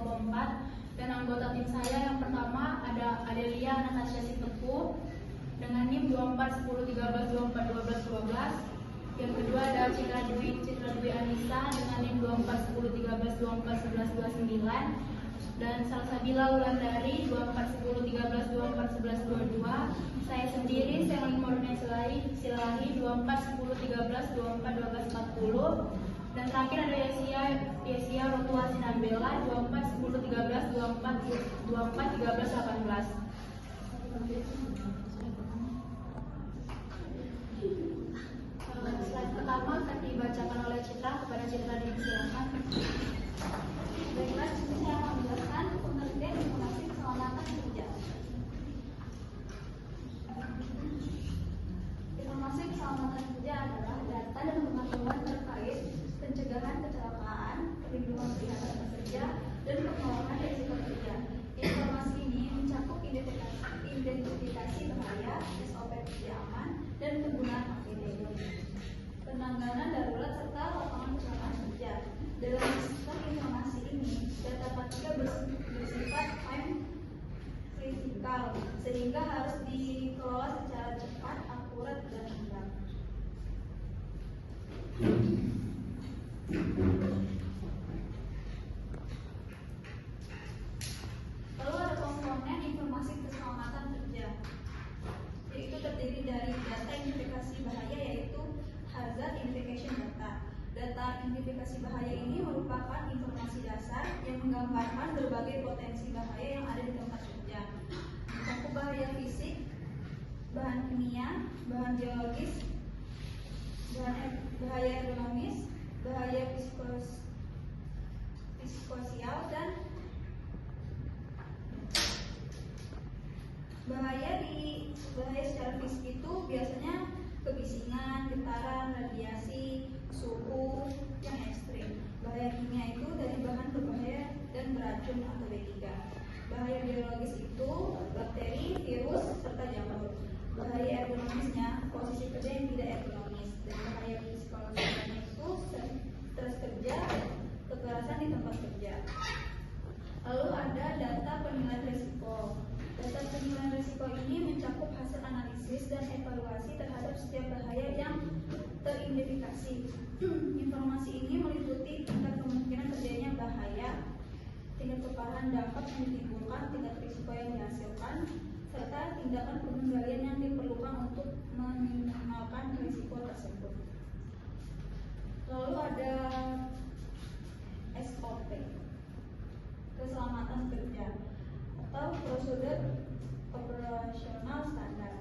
kelompok 4. Dan anggota tim saya yang pertama ada Adelia Natasha Sitepu dengan NIM 24 10 13 24 12 12. Yang kedua ada Citra Dwi Anissa dengan NIM 24 10 13 24 11 29. Dan Salsabila Wulandari 24 10 13 24 11 22. Saya sendiri Selling Morne Silahi 24 10 13 24 12 40. Dan terakhir ada Yesia Rotua Sinambela 24 10 13 24 13 18. Slide pertama akan dibacakan oleh Citra. Kepada Citra dipersilakan. Baiklah, saya akan menjelaskan pengertian informasi keselamatan kerja. Informasi keselamatan kerja adalah data dan pengetahuan terkait pencegahan kecelakaan, perlindungan kesehatan pekerja, dan pengelolaan risiko kerja. Informasi ini mencakup identifikasi bahaya, SOP kerja aman, dan penggunaan APD, penanganan darurat serta lapangan kecelakaan kerja. Dalam sistem informasi ini, data partikel bersifat time kritikal, sehingga harus dikelola secara cepat, akurat, dan mudah. Lalu ada komponen informasi keselamatan kerja, yaitu terdiri dari data identifikasi bahaya, yaitu hazard identification data. Data identifikasi bahaya ini merupakan informasi dasar yang menggambarkan berbagai potensi bahaya yang ada di tempat kerja. Mencakup bahaya fisik, bahan kimia, bahan biologis, bahaya ergonomis, bahaya psikososial, dan bahaya secara fisik itu biasanya kebisingan, getaran, radiasi, suhu yang ekstrim. Bahaya kimia itu dari bahan berbahaya dan beracun atau B3. Bahaya biologis itu bakteri, virus, serta jamur. Bahaya ergonomisnya posisi kerja yang tidak ergonomis. Dan bahaya psikologisnya itu stres kerja, kekerasan di tempat kerja. Lalu ada data penilaian risiko. Data penilaian risiko ini mencakup hasil analisis dan evaluasi terhadap setiap bahaya yang teridentifikasi. Informasi ini meliputi tingkat kemungkinan terjadinya bahaya, tingkat keparahan dampak yang ditimbulkan, tingkat risiko yang dihasilkan, serta tindakan pengendalian yang diperlukan untuk meminimalkan risiko tersebut. Lalu ada SOP, keselamatan kerja, atau prosedur operasional standar.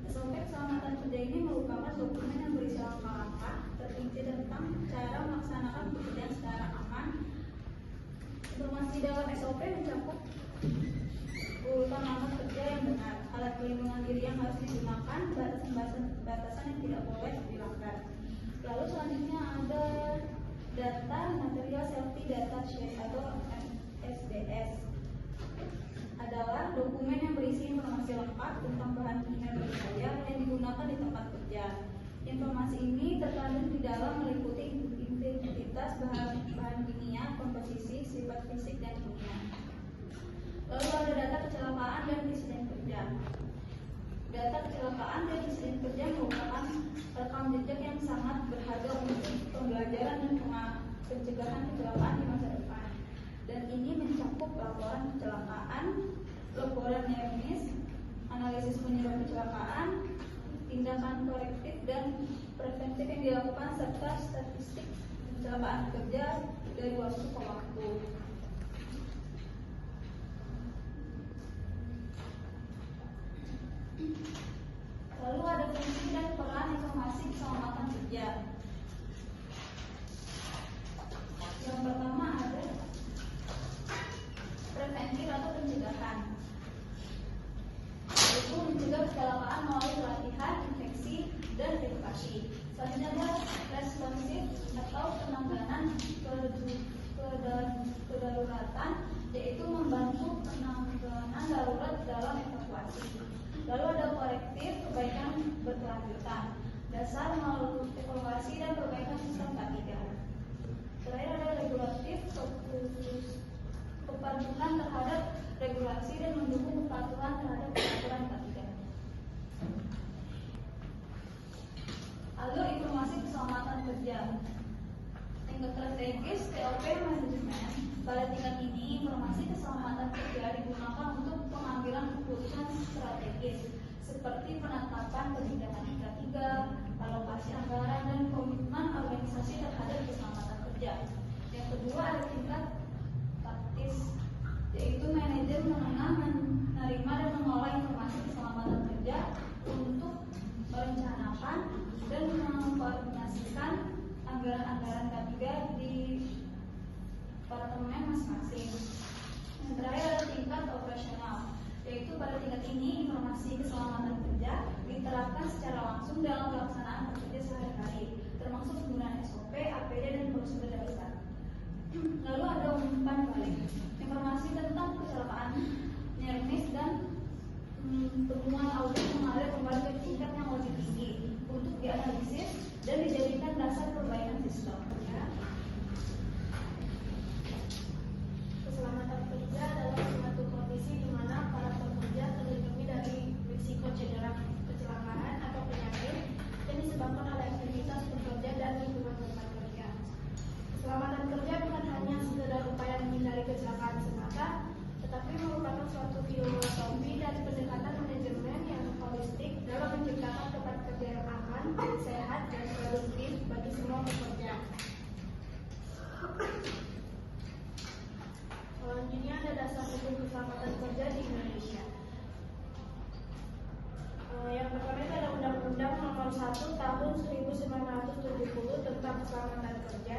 SOP keselamatan kerja ini merupakan dokumen yang berisi langkah-langkah terperinci tentang cara melaksanakan pekerjaan secara aman. Informasi dalam SOP mencakup urutan lama kerja yang benar, alat pelindungan diri yang harus digunakan, batasan yang tidak boleh dilanggar. Lalu selanjutnya ada data material safety data sheet atau SDS. Adalah dokumen yang berisi informasi lengkap tentang bahan kimia berbahaya yang digunakan di tempat kerja. Informasi ini terkandung di dalam meliputi identitas bahan kimia, komposisi, sifat fisik, dan kimia. Lalu ada data kecelakaan dan insiden kerja. Data kecelakaan dan insiden kerja merupakan rekam jejak yang sangat berharga untuk pembelajaran dan pencegahan kecelakaan di masa depan. Dan ini mencakup laporan kecelakaan, laporan near miss, analisis penyebab kecelakaan, tindakan korektif dan preventif yang dilakukan, serta statistik kecelakaan kerja dari waktu ke waktu. Lalu ada fungsi dan peran informasi keselamatan kerja. Yang pertama ada preventif atau pencegahan, yaitu mencegah kecelakaan melalui pelatihan, infeksi, dan edukasi. Selanjutnya ada responsif atau penanganan kedaruratan, yaitu membantu penanganan darurat dalam evakuasi. Lalu ada korektif, perbaikan berkelanjutan, dasar melalui evaluasi dan perbaikan sistem K3. Terakhir ada regulatif, informasi keselamatan kerja digunakan untuk pengambilan keputusan strategis seperti penetapan kebijakan K3, alokasi anggaran, dan komitmen organisasi terhadap keselamatan kerja. Yang kedua ada tingkat taktis, yaitu manajer menerima dan mengolah informasi keselamatan kerja untuk merencanakan dan mengkoordinasikan anggaran-anggaran K3 di departemen masing-masing. Yang terakhir ada tingkat operasional, yaitu pada tingkat ini informasi keselamatan kerja diterapkan secara langsung dalam pelaksanaan kerja sehari-hari, termasuk penggunaan SOP, APD, dan prosedur dasar. Lalu ada umpan balik, informasi tentang kecelakaan near miss dan temuan audit mengalir kembali ke tingkat yang lebih tinggi untuk dianalisis dan dijadikan dasar perbaikan sistem. Keselamatan kerja adalah suatu kondisi di mana para pekerja terlindungi dari risiko cedera, kecelakaan, atau penyakit yang disebabkan oleh aktivitas bekerja dan lingkungan tempat kerja. Keselamatan kerja bukan hanya sekedar upaya menghindari kecelakaan semata, tetapi merupakan suatu filosofi dan pendekatan manajemen yang holistik dalam menciptakan tempat kerja yang aman, sehat, dan produktif bagi semua pekerja. Selanjutnya ada dasar hukum keselamatan kerja di Indonesia. Yang pertama itu ada Undang-Undang Nomor 1 Tahun 1970 tentang Keselamatan Kerja.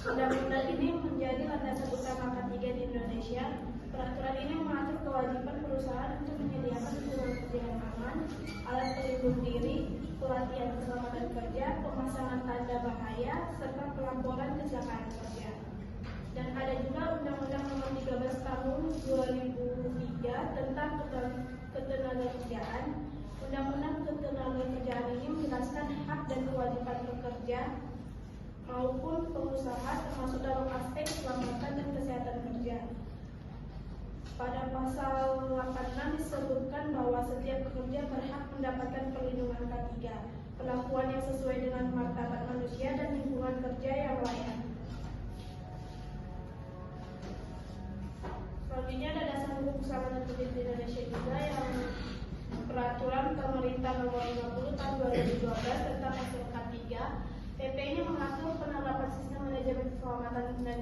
Undang-undang ini menjadi landasan utama K3 di Indonesia. Peraturan ini mengatur kewajiban perusahaan untuk menyediakan lingkungan kerja yang aman, alat pelindung diri, pelatihan keselamatan kerja, pemasangan tanda bahaya, serta pelaporan kecelakaan kerja. Dan ada juga Undang-Undang Nomor 13 Tahun 2003 tentang ketenagakerjaan. Undang-Undang ketenagakerjaan ini menjelaskan hak dan kewajiban pekerja maupun pengusaha termasuk dalam aspek keselamatan dan kesehatan kerja. Pada pasal 86 disebutkan bahwa setiap pekerja berhak mendapatkan perlindungan K3, perlakuan yang sesuai dengan martabat manusia dan lingkungan kerja yang layak. Selanjutnya ada dasar hukum keselamatan kerja di Indonesia juga, yang peraturan pemerintah nomor 50 tahun 2012 tentang SMK 3. PP ini mengatur penerapan sistem manajemen keselamatan dan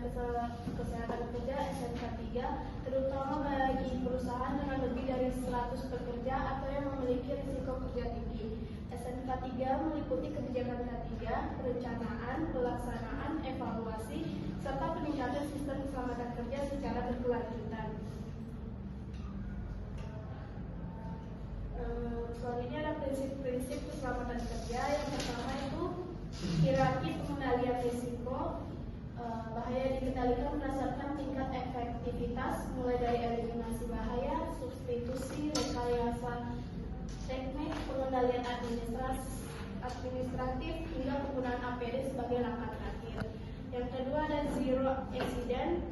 kesehatan kerja SMK 3, terutama bagi perusahaan dengan lebih dari 100 pekerja atau yang memiliki risiko kerja tinggi. SMK 3 meliputi kebijakan K3, perencanaan, pelaksanaan, evaluasi, serta peningkatan sistem keselamatan kerja secara berkelanjutan. Selanjutnya ada prinsip-prinsip keselamatan kerja. Yang pertama itu hierarki pengendalian risiko. Bahaya dikendalikan berdasarkan tingkat efektivitas, mulai dari eliminasi bahaya, substitusi, rekayasa teknik, pengendalian administratif, hingga penggunaan APD sebagai langkah terakhir. Yang kedua ada zero accident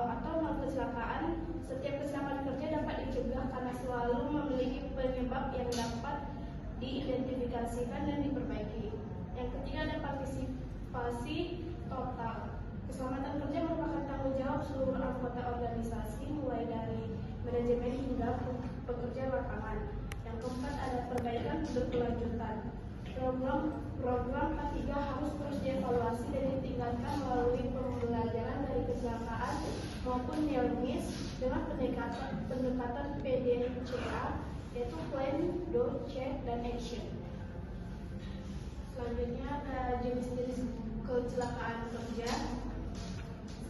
atau nol kecelakaan. Setiap kecelakaan kerja dapat dicegah karena selalu memiliki penyebab yang dapat diidentifikasikan dan diperbaiki. Yang ketiga ada partisipasi total. Keselamatan kerja merupakan tanggung jawab seluruh anggota organisasi, mulai dari manajemen hingga pekerja lapangan. Yang keempat ada perbaikan berkelanjutan. Program K3 harus terus dievaluasi dan ditingkatkan melalui pembelajaran dari kecelakaan maupun near miss dengan pendekatan PDCA, yaitu plan, do, check, dan action. Selanjutnya ada jenis-jenis kecelakaan kerja.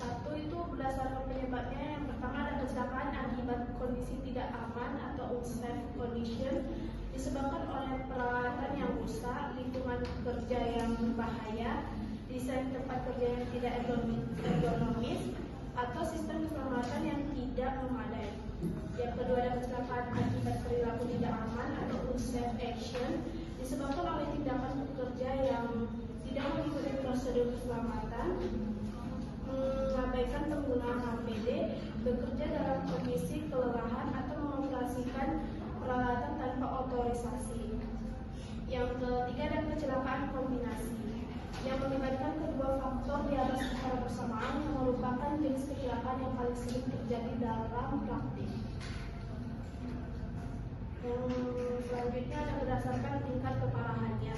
Satu itu berdasarkan penyebabnya. Yang pertama ada kecelakaan akibat kondisi tidak aman atau unsafe condition, disebabkan oleh peralatan yang rusak, lingkungan kerja yang berbahaya, desain tempat kerja yang tidak ergonomis, atau sistem keselamatan yang tidak memadai. Yang kedua ada kecelakaan akibat perilaku tidak aman atau unsafe action, disebabkan oleh tindakan pekerja yang tidak mengikuti prosedur keselamatan, mengabaikan penggunaan APD, bekerja dalam kondisi kelelahan, atau mengoperasikan peralatan tanpa otorisasi. Yang ketiga ada kecelakaan kombinasi yang melibatkan kedua faktor di atas secara bersamaan, yang merupakan jenis kecelakaan kecelakaan yang paling sering terjadi dalam praktik. Yang selanjutnya ada berdasarkan tingkat keparahannya.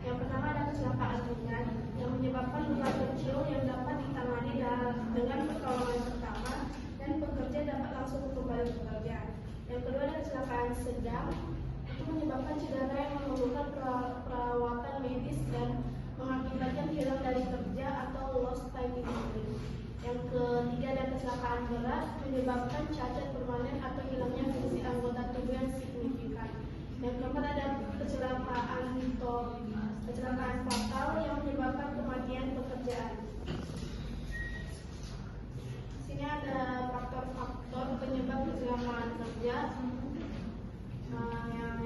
Yang pertama ada kecelakaan ringan yang menyebabkan luka kecil yang dapat ditangani dengan pertolongan pertama dan pekerja dapat langsung kembali bekerja. Yang kedua ada kecelakaan sedang, itu menyebabkan cedera yang memerlukan perawatan medis dan mengakibatkan hilang dari kerja atau lost time injury. Yang ketiga ada kecelakaan berat, menyebabkan cacat permanen atau hilangnya fungsi anggota tubuh yang signifikan. Yang keempat ada kecelakaan fatal yang menyebabkan kematian pekerjaan. Sini ada faktor-faktor penyebab kecelakaan kerja.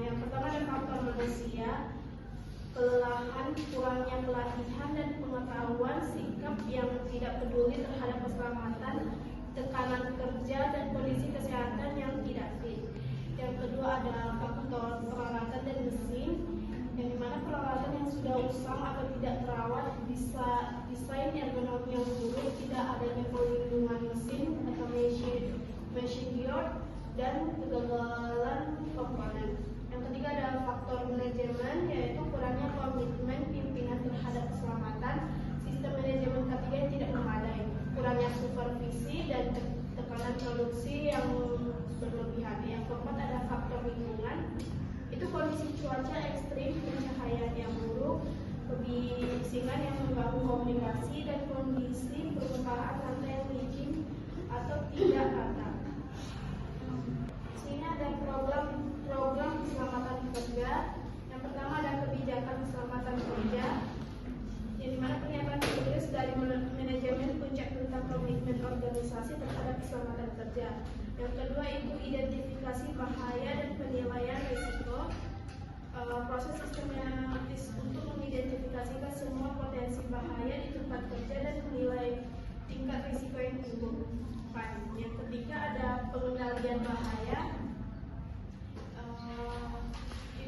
Yang pertama ada faktor manusia, kelelahan, kurangnya pelatihan dan pengetahuan, sikap yang tidak peduli terhadap keselamatan, tekanan kerja dan kondisi kesehatan yang tidak fit. Yang kedua ada faktor peralatan dan mesin, yang dimana peralatan yang sudah usang atau tidak terawat, bisa desain ergonomi yang buruk, tidak adanya pelindungan mesin atau machine gear, dan kegagalan komponen. Yang ketiga ada faktor manajemen, yaitu kurangnya komitmen pimpinan terhadap keselamatan, sistem manajemen ketiga yang tidak memadai, kurangnya supervisi dan tekanan produksi yang berlebihan. Yang keempat ada faktor lingkungan, itu kondisi cuaca ekstrim, pencahayaan yang buruk, kebisingan yang mengganggu komunikasi, dan kondisi permukaan lantai yang licin atau tidak rata. Sini ada program keselamatan kerja. Yang pertama ada kebijakan keselamatan kerja, yang dimana pernyataan tertulis dari manajemen puncak tentang komitmen organisasi terhadap keselamatan kerja. Yang kedua itu identifikasi bahaya dan penilaian risiko, proses sistematis untuk mengidentifikasikan semua potensi bahaya di tempat kerja dan menilai tingkat risiko yang ditimbulkan. Yang ketiga ada pengendalian bahaya,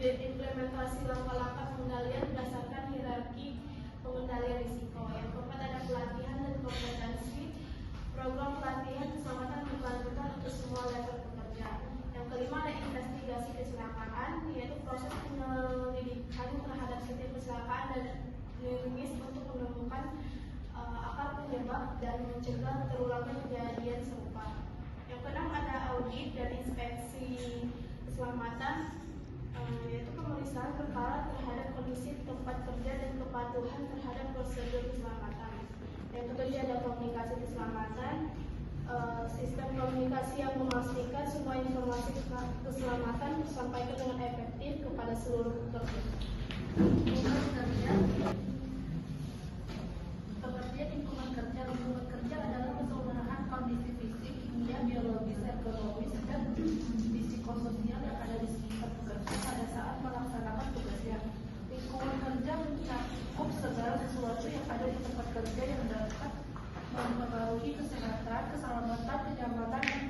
implementasi langkah-langkah pengendalian berdasarkan hierarki pengendalian risiko. Yang keempat ada pelatihan dan kompetensi, program pelatihan keselamatan berkelanjutan untuk semua level pekerja. Yang kelima ada investigasi kecelakaan, yaitu proses penyelidikan terhadap setiap kecelakaan dan linguis untuk menemukan akar penyebab dan mencegah terulangnya kejadian serupa. Yang keenam ada audit dan inspeksi keselamatan, yaitu pemeriksaan berkala terhadap kondisi tempat kerja dan kepatuhan terhadap prosedur keselamatan. Yang ketujuh ada komunikasi keselamatan, sistem komunikasi yang memastikan semua informasi keselamatan disampaikan dengan efektif kepada seluruh pekerja. Pengertian lingkungan kerja adalah keseluruhan kondisi fisik, kimia, biologis, ekonomis, dan psikososial yang ada di sekitar pekerja pada saat melaksanakan tugasnya. Lingkungan kerja mencakup segala sesuatu yang ada di tempat kerja yang dapat mempengaruhi kesehatan, keselamatan, kenyamanan, dan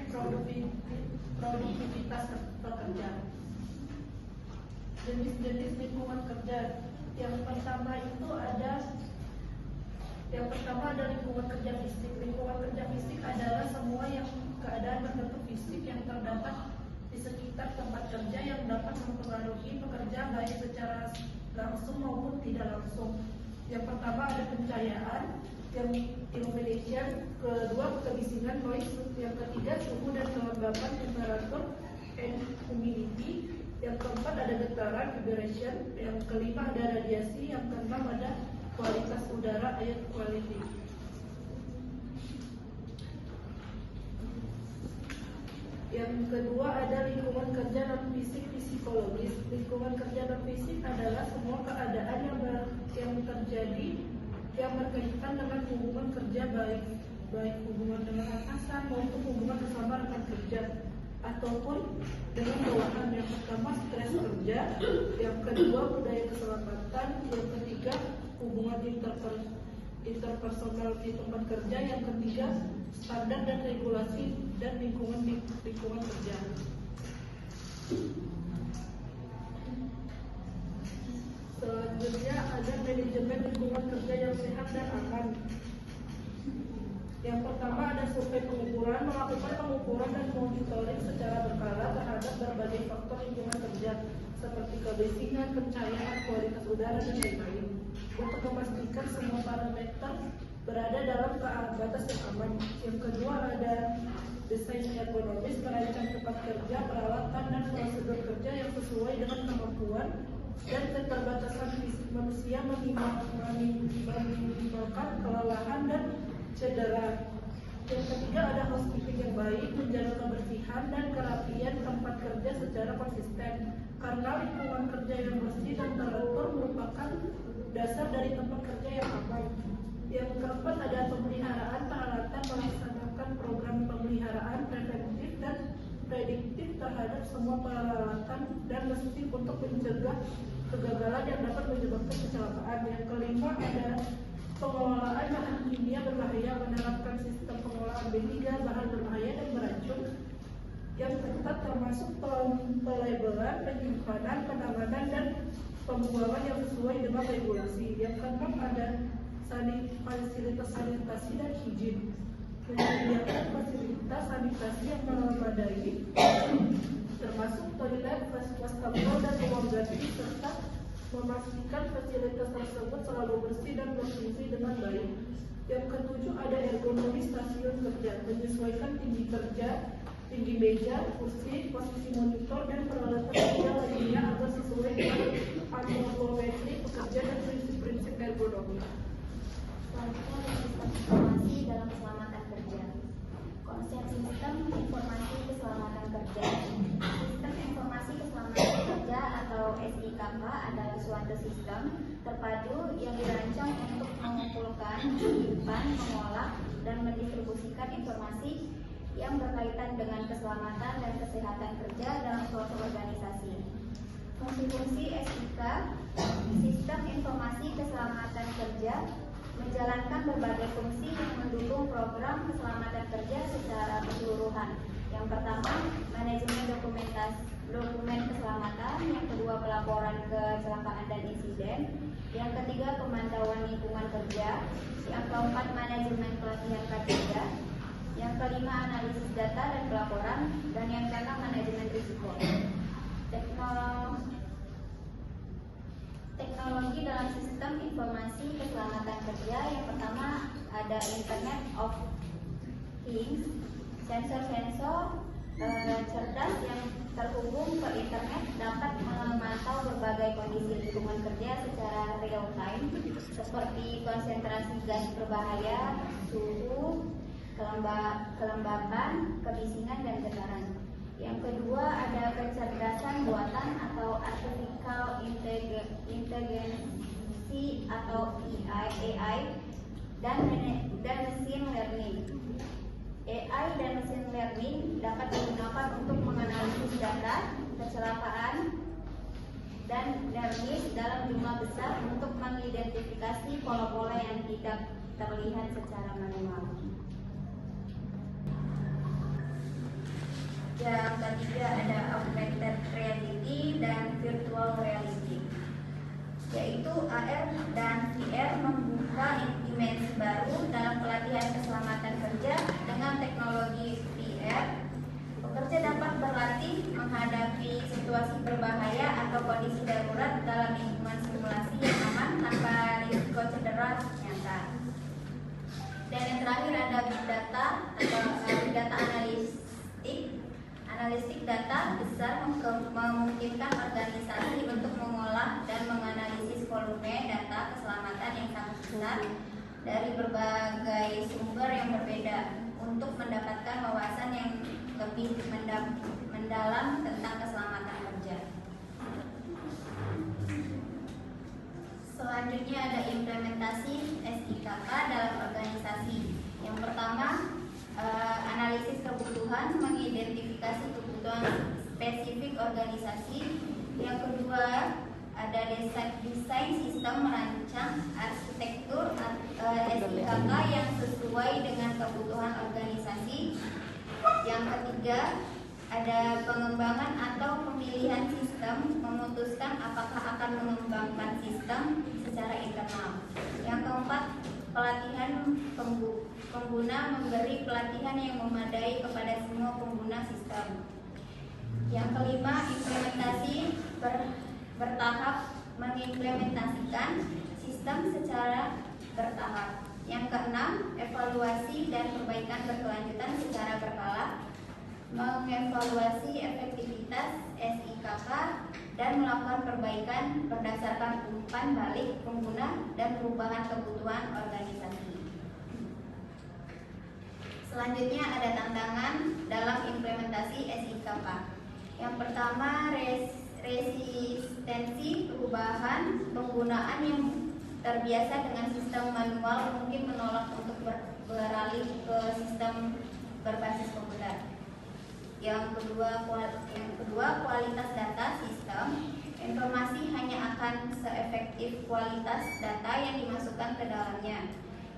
produktivitas pekerja. Jenis-jenis lingkungan kerja. Yang pertama ada lingkungan kerja fisik. Lingkungan kerja fisik adalah semua keadaan tertentu fisik yang terdapat di sekitar tempat kerja yang dapat mempengaruhi pekerja baik secara langsung maupun tidak langsung. Yang pertama ada pencahayaan, yang illumination, kedua kebisingan noise, yang ketiga suhu dan kelembapan temperatur and humidity, yang keempat ada getaran vibration, yang kelima ada radiasi, yang keenam ada kualitas udara air quality. Yang kedua ada lingkungan kerja non fisik psikologis. Lingkungan kerja non fisik adalah semua keadaan yang terjadi yang berkaitan dengan hubungan kerja baik hubungan dengan atasan maupun hubungan bersama rekan kerja ataupun dengan bawahan. Yang pertama stres kerja, yang kedua budaya keselamatan, yang ketiga hubungan interpersonal di tempat kerja, yang ketiga standar dan regulasi dan lingkungan kerja. Selanjutnya ada manajemen lingkungan kerja yang sehat dan aman. Yang pertama ada survei pengukuran, melakukan pengukuran dan monitoring secara berkala terhadap berbagai faktor lingkungan kerja seperti kebersihan, pencahayaan, kualitas udara, dan lain-lain untuk memastikan semua parameter berada dalam batas yang aman. Yang kedua ada desain ergonomis, merancang tempat kerja, peralatan, dan prosedur kerja yang sesuai dengan kemampuan dan keterbatasan fisik manusia, meminimalkan kelelahan dan cedera. Yang ketiga ada housekeeping yang baik, menjaga kebersihan dan kerapian tempat kerja secara konsisten, karena lingkungan kerja yang bersih dan teratur merupakan dasar dari tempat kerja yang aman. Yang keempat ada pemeliharaan peralatan, melaksanakan program pemeliharaan preventif dan prediktif terhadap semua peralatan dan mesin untuk mencegah kegagalan yang dapat menyebabkan kecelakaan. Yang kelima ada pengelolaan bahan kimia berbahaya, menerapkan sistem pengelolaan B3, bahan berbahaya dan beracun yang ketat, termasuk pelabelan, penyimpanan, penanganan, dan pembuangan yang sesuai dengan regulasi. Yang keenam ada fasilitas sanitasi dan higien, menyediakan fasilitas sanitasi yang memadai, termasuk toilet, wastafel, dan ruang ganti, serta memastikan fasilitas tersebut selalu bersih dan berfungsi dengan baik. Yang ketujuh ada ergonomi stasiun kerja, menyesuaikan tinggi kerja, tinggi meja, kursi, posisi monitor, dan peralatan kerja lainnya agar sesuai dengan anemometri pekerja dan prinsip-prinsip ergonomi. Selanjutnya ada sistem informasi dalam keselamatan kerja. Konsep sistem informasi keselamatan kerja. Sistem informasi keselamatan kerja atau SIKK adalah suatu sistem terpadu yang dirancang untuk mengumpulkan, menyimpan, mengolah, dan mendistribusikan informasi yang berkaitan dengan keselamatan dan kesehatan kerja dalam suatu organisasi. Fungsi-fungsi SIK, Sistem Informasi Keselamatan Kerja, menjalankan berbagai fungsi yang mendukung program keselamatan kerja secara keseluruhan. Yang pertama, manajemen dokumen keselamatan. Yang kedua, pelaporan kecelakaan dan insiden. Yang ketiga, pemantauan lingkungan kerja. Yang keempat, manajemen pelatihan kerja. Yang kelima, analisis data dan pelaporan. Dan yang keenam, manajemen risiko. Teknologi dalam sistem informasi keselamatan kerja. Yang pertama ada Internet of Things, sensor-sensor cerdas yang terhubung ke internet dapat memantau berbagai kondisi lingkungan kerja secara real time seperti konsentrasi gas berbahaya, suhu, kelembapan, kebisingan, dan getaran. Yang kedua ada kecerdasan buatan atau artificial intelligence atau AI dan machine learning. AI dan machine learning dapat digunakan untuk menganalisis data kecelakaan dan damage dalam jumlah besar untuk mengidentifikasi pola-pola yang tidak terlihat secara manual. Yang ketiga ada augmented reality dan virtual reality, yaitu AR dan VR membuka dimensi baru dalam pelatihan keselamatan kerja. Dengan teknologi VR, pekerja dapat berlatih menghadapi situasi berbahaya atau kondisi darurat dalam lingkungan simulasi yang aman tanpa risiko cedera nyata. Dan yang terakhir ada big data atau big data analistik data besar memungkinkan organisasi untuk mengolah dan menganalisis volume data keselamatan yang sangat besar dari berbagai sumber yang berbeda untuk mendapatkan wawasan yang lebih mendalam tentang keselamatan kerja. Selanjutnya ada implementasi SIKK dalam organisasi. Yang pertama, analisis kebutuhan, mengidentifikasi kebutuhan spesifik organisasi. Yang kedua ada desain sistem, merancang arsitektur SIKK yang sesuai dengan kebutuhan organisasi. Yang ketiga ada pengembangan atau pemilihan sistem, memutuskan apakah akan mengembangkan sistem secara internal. Yang keempat pelatihan pengguna memberi pelatihan yang memadai kepada semua pengguna sistem. Yang kelima, implementasi bertahap, mengimplementasikan sistem secara bertahap. Yang keenam, evaluasi dan perbaikan berkelanjutan secara berkala, mengevaluasi efektivitas SIKK dan melakukan perbaikan berdasarkan umpan balik pengguna dan perubahan kebutuhan organisasi. Selanjutnya ada tantangan dalam implementasi SIKK. Yang pertama, resistensi perubahan. Penggunaan yang terbiasa dengan sistem manual mungkin menolak untuk beralih ke sistem berbasis komputer. Yang kedua, kualitas data sistem. Informasi hanya akan seefektif kualitas data yang dimasukkan ke dalamnya.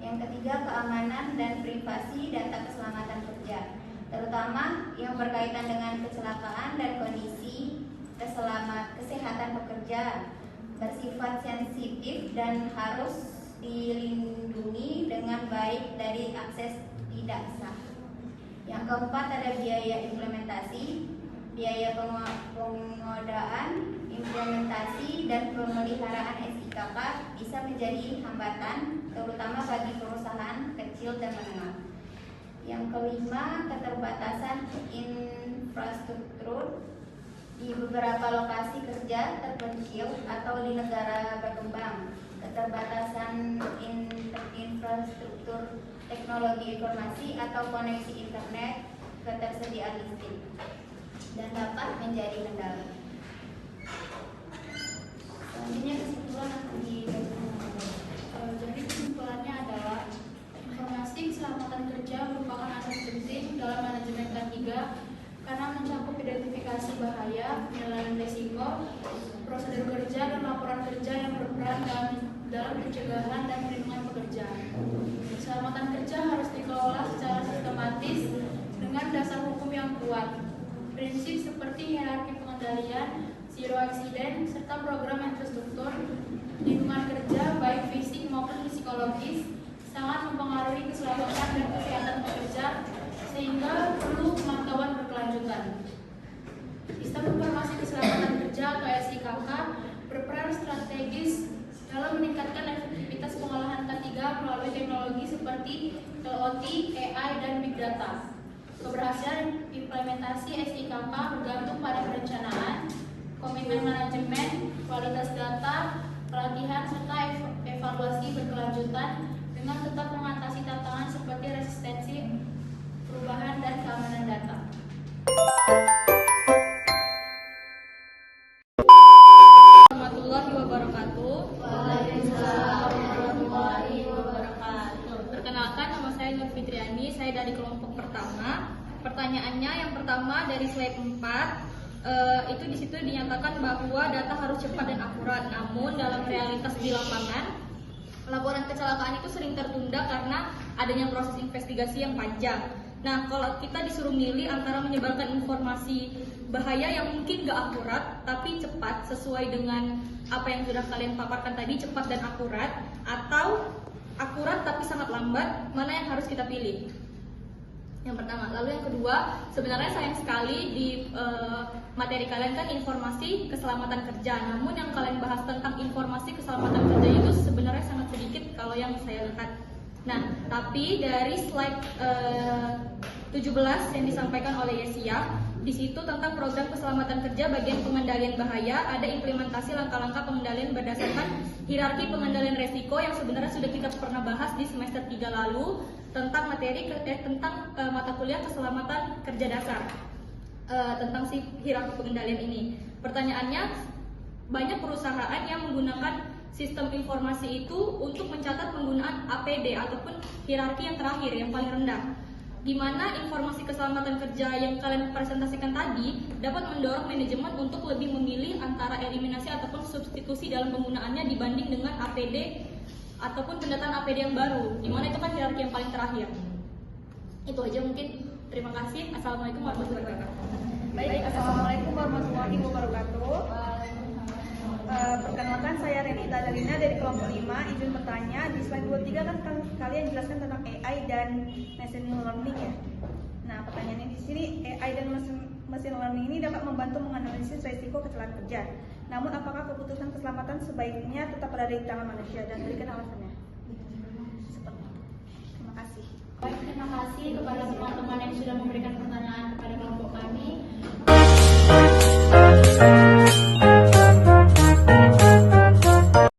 Yang ketiga, keamanan dan privasi data keselamatan kerja, terutama yang berkaitan dengan kecelakaan dan kondisi kesehatan pekerja, bersifat sensitif dan harus dilindungi dengan baik dari akses tidak sah. Yang keempat, ada biaya implementasi, biaya pengodaan, implementasi, dan pemeliharaan SIKK bisa menjadi hambatan, terutama bagi perusahaan kecil dan menengah. Yang kelima, keterbatasan infrastruktur di beberapa lokasi kerja terpencil atau di negara berkembang. Keterbatasan infrastruktur teknologi informasi atau koneksi internet, ketersediaan listrik, dan dapat menjadi kendala. Selanjutnya kesimpulan akan Jadi kesimpulannya adalah informasi keselamatan kerja merupakan aspek penting dalam manajemen K3 karena mencakup identifikasi bahaya, penilaian risiko, prosedur kerja, dan laporan kerja yang berperan dalam pencegahan dan perlindungan pekerja. Keselamatan kerja harus dikelola secara sistematis dengan dasar hukum yang kuat. Prinsip seperti hierarki pengendalian, zero accident, serta program infrastruktur lingkungan kerja baik fisik maupun psikologis sangat mempengaruhi keselamatan dan kesehatan pekerja sehingga perlu pemantauan berkelanjutan. Sistem informasi keselamatan kerja atau SIKK berperan strategis dalam meningkatkan efektivitas pengolahan K3 melalui teknologi seperti IoT, AI, dan Big Data. Keberhasilan implementasi SIKK bergantung pada perencanaan, komitmen manajemen, kualitas data, pelatihan, serta evaluasi berkelanjutan dengan tetap mengatasi tantangan seperti resistensi perubahan dan keamanan data. Warahmatullahi wabarakatuh. Waalaikumsalam warahmatullahi wabarakatuh. Perkenalkan, nama saya Nur Fitriani, saya dari kelompok pertama. Pertanyaannya yang pertama dari slide 4. Itu di situ dinyatakan bahwa data harus cepat dan akurat. Namun dalam realitas di lapangan, laporan kecelakaan itu sering tertunda karena adanya proses investigasi yang panjang. Nah, kalau kita disuruh milih antara menyebarkan informasi bahaya yang mungkin gak akurat tapi cepat sesuai dengan apa yang sudah kalian paparkan tadi, cepat dan akurat, atau akurat tapi sangat lambat, mana yang harus kita pilih? Yang pertama. Lalu yang kedua, sebenarnya sayang sekali di materi kalian kan informasi keselamatan kerja. Namun yang kalian bahas tentang informasi keselamatan kerja itu sebenarnya sangat sedikit kalau yang saya lihat. Nah, tapi dari slide 17 yang disampaikan oleh Yesia, di situ tentang program keselamatan kerja bagian pengendalian bahaya, ada implementasi langkah-langkah pengendalian berdasarkan hierarki pengendalian resiko yang sebenarnya sudah kita pernah bahas di semester 3 lalu tentang tentang mata kuliah keselamatan kerja dasar, tentang si hierarki pengendalian ini. Pertanyaannya, banyak perusahaan yang menggunakan sistem informasi itu untuk mencatat penggunaan APD ataupun hierarki yang terakhir, yang paling rendah, di mana informasi keselamatan kerja yang kalian presentasikan tadi dapat mendorong manajemen untuk lebih memilih antara eliminasi ataupun substitusi dalam penggunaannya dibanding dengan APD ataupun pendataan APD yang baru, di mana itu kan hierarki yang paling terakhir. Itu aja mungkin. Terima kasih. Assalamualaikum warahmatullahi wabarakatuh. Baik, assalamualaikum warahmatullahi wabarakatuh. Perkenalkan, saya Renita Dalina dari kelompok 5. Izin bertanya, di slide 23 kan kalian jelaskan tentang AI dan machine learning ya. Nah, pertanyaannya di sini, AI dan machine learning ini dapat membantu menganalisis risiko kecelakaan kerja. Namun, apakah keputusan keselamatan sebaiknya tetap berada di tangan manusia, dan berikan alasannya. Seperti itu. Terima kasih. Baik, terima kasih kepada teman-teman yang sudah memberikan pertanyaan kepada kelompok kami.